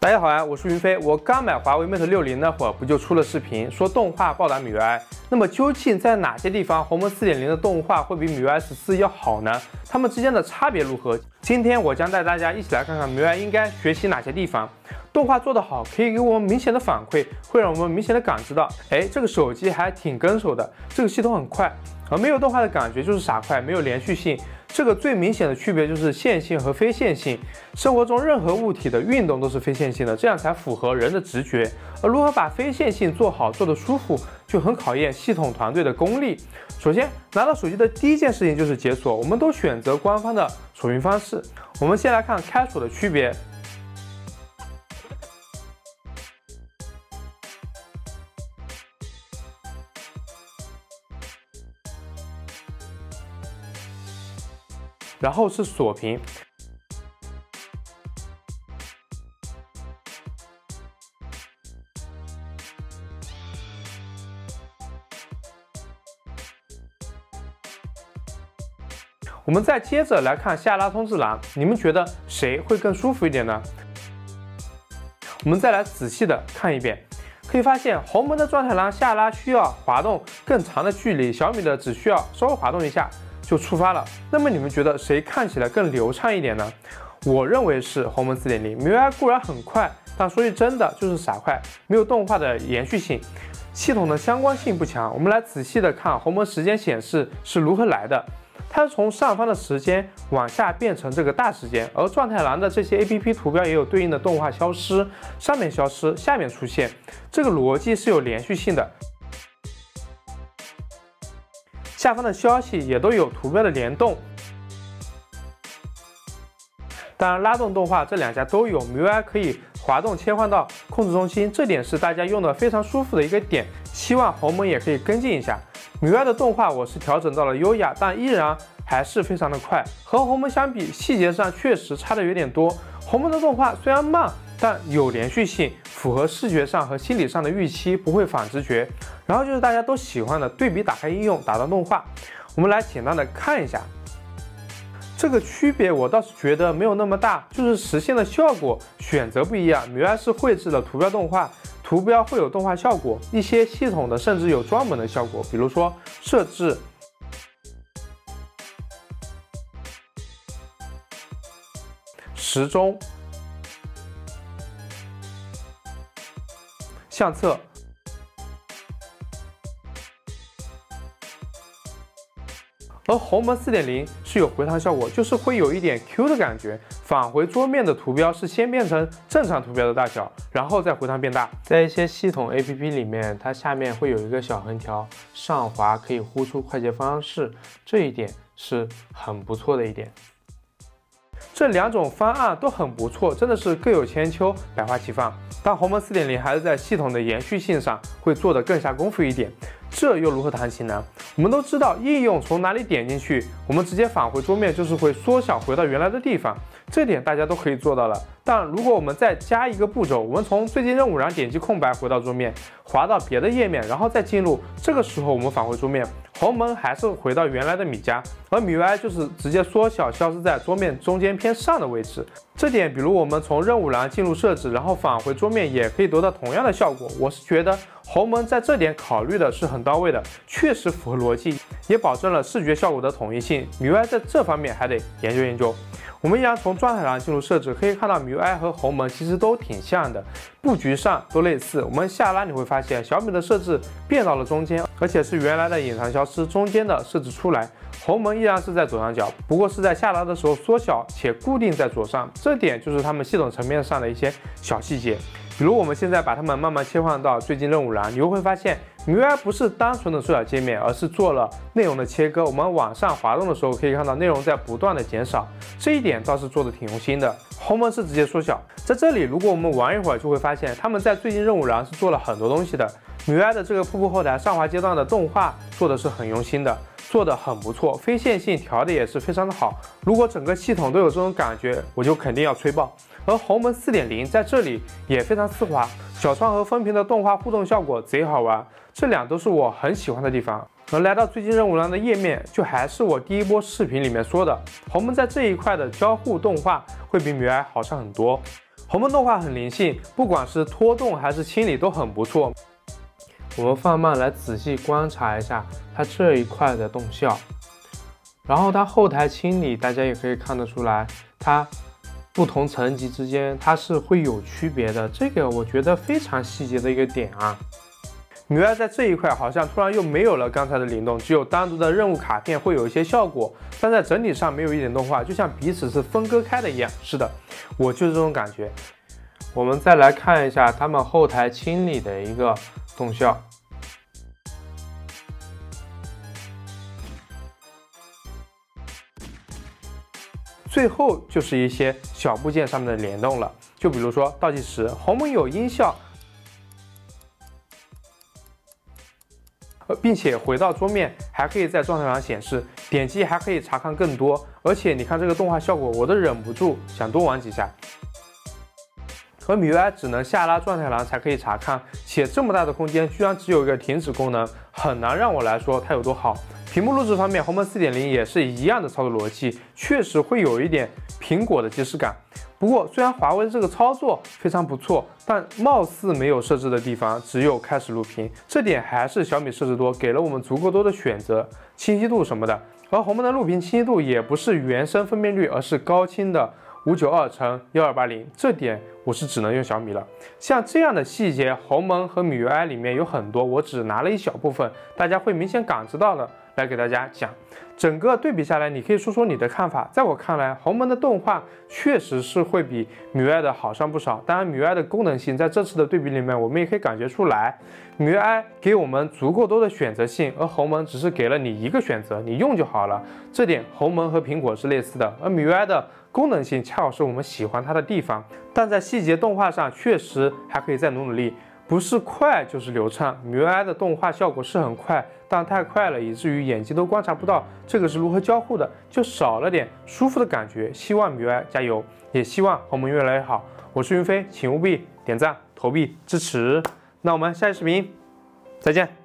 大家好呀，我是云飞。我刚买华为 Mate 60那会儿，不就出了视频说动画暴打MIUI？那么究竟在哪些地方鸿蒙 4.0 的动画会比MIUI 14要好呢？它们之间的差别如何？今天我将带大家一起来看看 MIUI 应该学习哪些地方。动画做得好，可以给我们明显的反馈，会让我们明显的感知到，这个手机还挺跟手的，这个系统很快。而没有动画的感觉就是傻快，没有连续性。这个最明显的区别就是线性和非线性。生活中任何物体的运动都是非线性的，这样才符合人的直觉。而如何把非线性做好，做得舒服，就很考验系统团队的功力。首先，拿到手机的第一件事情就是解锁，我们都选择官方的锁屏方式。我们先来看开锁的区别。然后是锁屏，我们再接着来看下拉通知栏，你们觉得谁会更舒服一点呢？我们再来仔细的看一遍，可以发现鸿蒙的状态栏下拉需要滑动更长的距离，小米的只需要稍微滑动一下就触发了。那么你们觉得谁看起来更流畅一点呢？我认为是鸿蒙 4.0。MIUI 固然很快，但说句真的就是傻快，没有动画的延续性，系统的相关性不强。我们来仔细的看鸿蒙时间显示是如何来的。它是从上方的时间往下变成这个大时间，而状态栏的这些 APP 图标也有对应的动画消失，上面消失，下面出现，这个逻辑是有连续性的。下方的消息也都有图标的联动。当然，拉动动画这两家都有 ，MIUI 可以滑动切换到控制中心，这点是大家用的非常舒服的一个点。希望鸿蒙也可以跟进一下。MIUI 的动画我是调整到了优雅，但依然还是非常的快。和鸿蒙相比，细节上确实差的有点多。鸿蒙的动画虽然慢，但有连续性，符合视觉上和心理上的预期，不会反直觉。然后就是大家都喜欢的对比，打开应用，打到动画。我们来简单的看一下。这个区别我倒是觉得没有那么大，就是实现的效果选择不一样。MIUI 是绘制了图标动画，图标会有动画效果，一些系统的甚至有专门的效果，比如说设置、时钟、相册。而鸿蒙 4.0 是有回弹效果，就是会有一点 Q 的感觉，返回桌面的图标是先变成正常图标的大小，然后再回弹变大。在一些系统 APP 里面，它下面会有一个小横条，上滑可以呼出快捷方式，这一点是很不错的一点。这两种方案都很不错，真的是各有千秋，百花齐放。但鸿蒙 4.0 还是在系统的延续性上会做得更下功夫一点，这又如何谈起呢？我们都知道，应用从哪里点进去，我们直接返回桌面就是会缩小回到原来的地方，这点大家都可以做到了。但如果我们再加一个步骤，我们从最近任务栏点击空白回到桌面，滑到别的页面，然后再进入，这个时候我们返回桌面，鸿蒙还是回到原来的米家，而MIUI就是直接缩小，消失在桌面中间偏上的位置。这点，比如我们从任务栏进入设置，然后返回桌面，也可以得到同样的效果。我是觉得鸿蒙在这点考虑的是很到位的，确实符合逻辑，也保证了视觉效果的统一性。MIUI 在这方面还得研究研究。我们依然从状态栏进入设置，可以看到MIUI 和鸿蒙其实都挺像的，布局上都类似。我们下拉你会发现小米的设置变到了中间，而且是原来的隐藏消失，中间的设置出来。鸿蒙依然是在左上角，不过是在下拉的时候缩小且固定在左上，这点就是他们系统层面上的一些小细节。比如我们现在把它们慢慢切换到最近任务栏，你会发现 MIUI 不是单纯的缩小界面，而是做了内容的切割。我们往上滑动的时候，可以看到内容在不断的减少，这一点倒是做的挺用心的。鸿蒙是直接缩小，在这里如果我们玩一会儿，就会发现他们在最近任务栏是做了很多东西的。MIUI 的这个瀑布后台上滑阶段的动画做的是很用心的，做的很不错，非线性调的也是非常的好。如果整个系统都有这种感觉，我就肯定要吹爆。而鸿蒙 4.0 在这里也非常丝滑，小窗和分屏的动画互动效果贼好玩，这两都是我很喜欢的地方。而来到最近任务栏的页面，就还是我第一波视频里面说的，鸿蒙在这一块的交互动画会比MIUI好上很多。鸿蒙动画很灵性，不管是拖动还是清理都很不错。我们放慢来仔细观察一下它这一块的动效，然后它后台清理，大家也可以看得出来，它不同层级之间它是会有区别的，这个我觉得非常细节的一个点啊。MIUI 在这一块好像突然又没有了刚才的灵动，只有单独的任务卡片会有一些效果，但在整体上没有一点动画，就像彼此是分割开的一样。是的，我就是这种感觉。我们再来看一下他们后台清理的一个动效。最后就是一些小部件上面的联动了，就比如说倒计时，鸿蒙有音效。并且回到桌面还可以在状态栏显示，点击还可以查看更多，而且你看这个动画效果，我都忍不住想多玩几下。和MIUI只能下拉状态栏才可以查看，且这么大的空间居然只有一个停止功能，很难让我来说它有多好。屏幕录制方面，鸿蒙 4.0 也是一样的操作逻辑，确实会有一点苹果的即视感。不过，虽然华为的这个操作非常不错，但貌似没有设置的地方只有开始录屏，这点还是小米设置多，给了我们足够多的选择，清晰度什么的。而鸿蒙的录屏清晰度也不是原生分辨率，而是高清的592×1280，这点我是只能用小米了。像这样的细节，鸿蒙和MIUI里面有很多，我只拿了一小部分，大家会明显感知到的。来给大家讲，整个对比下来，你可以说说你的看法。在我看来，鸿蒙的动画确实是会比MIUI的好上不少。当然，MIUI的功能性在这次的对比里面，我们也可以感觉出来，MIUI给我们足够多的选择性，而鸿蒙只是给了你一个选择，你用就好了。这点鸿蒙和苹果是类似的，而MIUI的功能性恰好是我们喜欢它的地方，但在细节动画上确实还可以再努力。不是快就是流畅。MIUI 的动画效果是很快，但太快了，以至于眼睛都观察不到这个是如何交互的，就少了点舒服的感觉。希望MIUI加油，也希望鸿蒙越来越好。我是云飞，请务必点赞、投币支持。那我们下期视频再见。